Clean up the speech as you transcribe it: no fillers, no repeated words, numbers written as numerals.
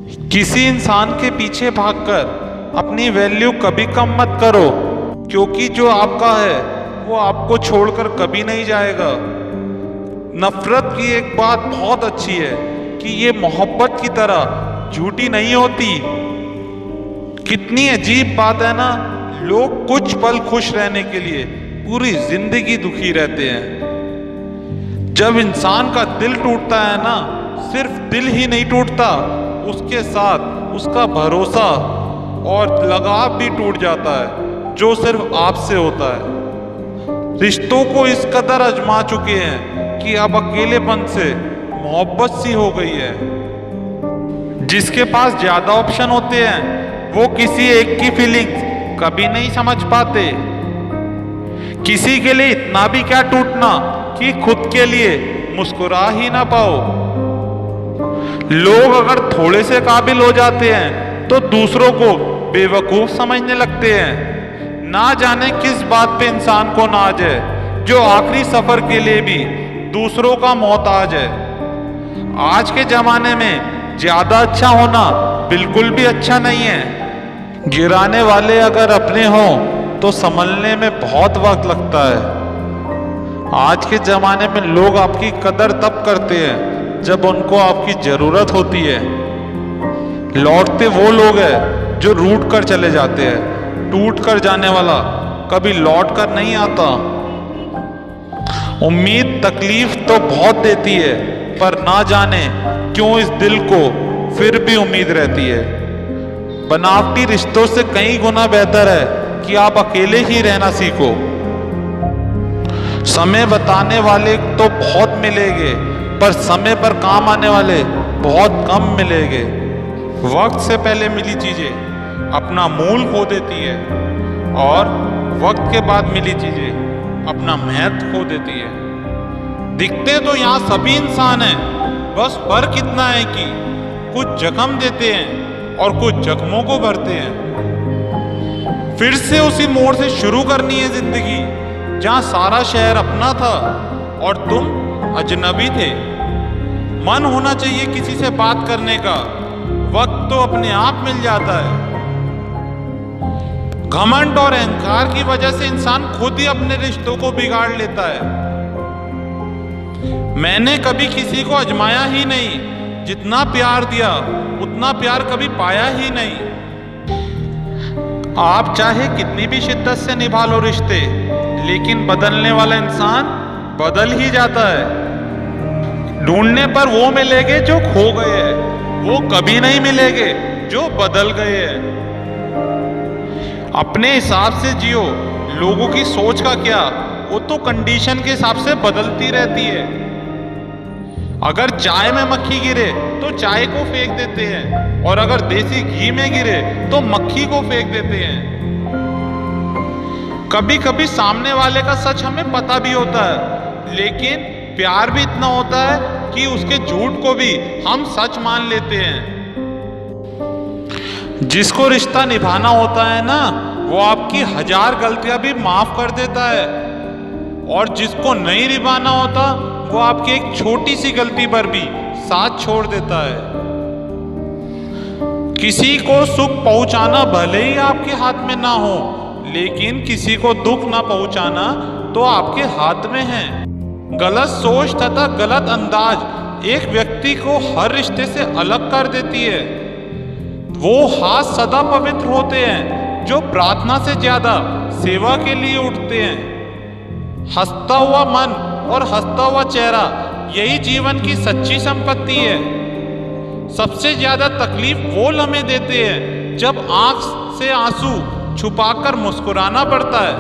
किसी इंसान के पीछे भागकर अपनी वैल्यू कभी कम मत करो, क्योंकि जो आपका है वो आपको छोड़कर कभी नहीं जाएगा। नफरत की एक बात बहुत अच्छी है कि ये मोहब्बत की तरह झूठी नहीं होती। कितनी अजीब बात है ना, लोग कुछ पल खुश रहने के लिए पूरी जिंदगी दुखी रहते हैं। जब इंसान का दिल टूटता है ना, सिर्फ दिल ही नहीं टूटता, उसके साथ उसका भरोसा और लगाव भी टूट जाता है, जो सिर्फ आपसे होता है। रिश्तों को इस कदर आजमा चुके हैं कि अब अकेलेपन से मोहब्बत सी हो गई है। जिसके पास ज्यादा ऑप्शन होते हैं वो किसी एक की फीलिंग्स कभी नहीं समझ पाते। किसी के लिए इतना भी क्या टूटना कि खुद के लिए मुस्कुरा ही ना पाओ। लोग अगर थोड़े से काबिल हो जाते हैं तो दूसरों को बेवकूफ समझने लगते हैं। ना जाने किस बात पे इंसान को नाज है, जो आखिरी सफर के लिए भी दूसरों का मोहताज है। आज के जमाने में ज्यादा अच्छा होना बिल्कुल भी अच्छा नहीं है। गिराने वाले अगर अपने हों तो संभलने में बहुत वक्त लगता है। आज के जमाने में लोग आपकी कदर तब करते हैं जब उनको आपकी जरूरत होती है। लौटते वो लोग हैं जो रूठ कर चले जाते हैं। टूट कर जाने वाला कभी लौट कर नहीं आता। उम्मीद तकलीफ तो बहुत देती है, पर ना जाने क्यों इस दिल को फिर भी उम्मीद रहती है। बनावटी रिश्तों से कई गुना बेहतर है कि आप अकेले ही रहना सीखो। समय बताने वाले तो बहुत मिलेंगे, पर समय पर काम आने वाले बहुत कम मिलेंगे। वक्त से पहले मिली चीजें अपना मूल खो देती है, और वक्त के बाद मिली चीजें अपना महत्व खो देती है। दिखते तो यहाँ सभी इंसान हैं, बस फर्क इतना है कि कुछ जख्म देते हैं और कुछ जख्मों को भरते हैं। फिर से उसी मोड़ से शुरू करनी है जिंदगी, जहां सारा शहर अपना था और तुम अजनबी थे। मन होना चाहिए किसी से बात करने का, वक्त तो अपने आप मिल जाता है। घमंड और अहंकार की वजह से इंसान खुद ही अपने रिश्तों को बिगाड़ लेता है। मैंने कभी किसी को आजमाया ही नहीं, जितना प्यार दिया उतना प्यार कभी पाया ही नहीं। आप चाहे कितनी भी शिद्दत से निभा लो रिश्ते, लेकिन बदलने वाला इंसान बदल ही जाता है। ढूंढने पर वो मिलेंगे जो खो गए हैं, वो कभी नहीं मिलेंगे जो बदल गए हैं। अपने हिसाब से जियो, लोगों की सोच का क्या, वो तो कंडीशन के हिसाब से बदलती रहती है। अगर चाय में मक्खी गिरे तो चाय को फेंक देते हैं, और अगर देसी घी में गिरे तो मक्खी को फेंक देते हैं। कभी कभी सामने वाले का सच हमें पता भी होता है, लेकिन प्यार भी इतना होता है कि उसके झूठ को भी हम सच मान लेते हैं। जिसको रिश्ता निभाना होता है ना, वो आपकी 1000 गलतियां भी माफ कर देता है, और जिसको नहीं निभाना होता वो आपकी एक छोटी सी गलती पर भी साथ छोड़ देता है। किसी को सुख पहुंचाना भले ही आपके हाथ में ना हो, लेकिन किसी को दुख ना पहुंचाना तो आपके हाथ में है। गलत सोच तथा गलत अंदाज एक व्यक्ति को हर रिश्ते से अलग कर देती है। वो हाथ सदा पवित्र होते हैं जो प्रार्थना से ज्यादा सेवा के लिए उठते हैं। हंसता हुआ मन और हंसता हुआ चेहरा, यही जीवन की सच्ची संपत्ति है। सबसे ज्यादा तकलीफ वो लम्हे देते हैं जब आंख से आंसू छुपाकर मुस्कुराना पड़ता है।